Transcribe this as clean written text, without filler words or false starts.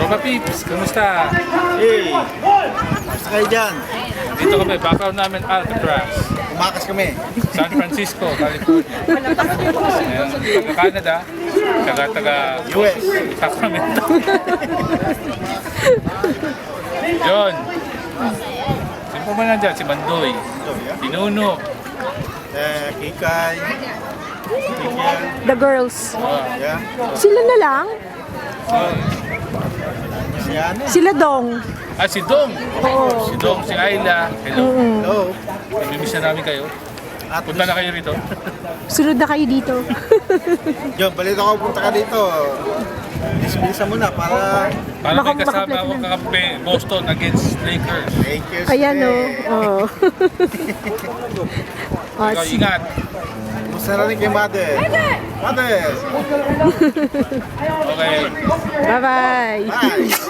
Papa Pips, kamusta? Hey! Basta kayo dyan. Dito kami, background namin Alcatraz. Umakas kami. San Francisco, California. Ayan, taga Canada, taga US. Sacramento. John. Sino pa ba nandyan? Si Mandoy. Pinuno. Kikay. Kikay. The girls. Yeah. Sila na lang? Yan. Sila dong. Si Dong. Oo. Si Dong, si Ayla. Hello. Hello. Namimiss na namin kayo. At Punta na kayo rito. Sunod na kayo dito. John, balita ko punta ka dito. Dismissa mo na para Para may kasama Makaplay akong na. kakampi, Boston against Lakers. Lakers. Ayan o. Oh. Oh, Ikaw, ingat. Gusto na rin kay Mother. Mother! Okay. bye-bye. Bye!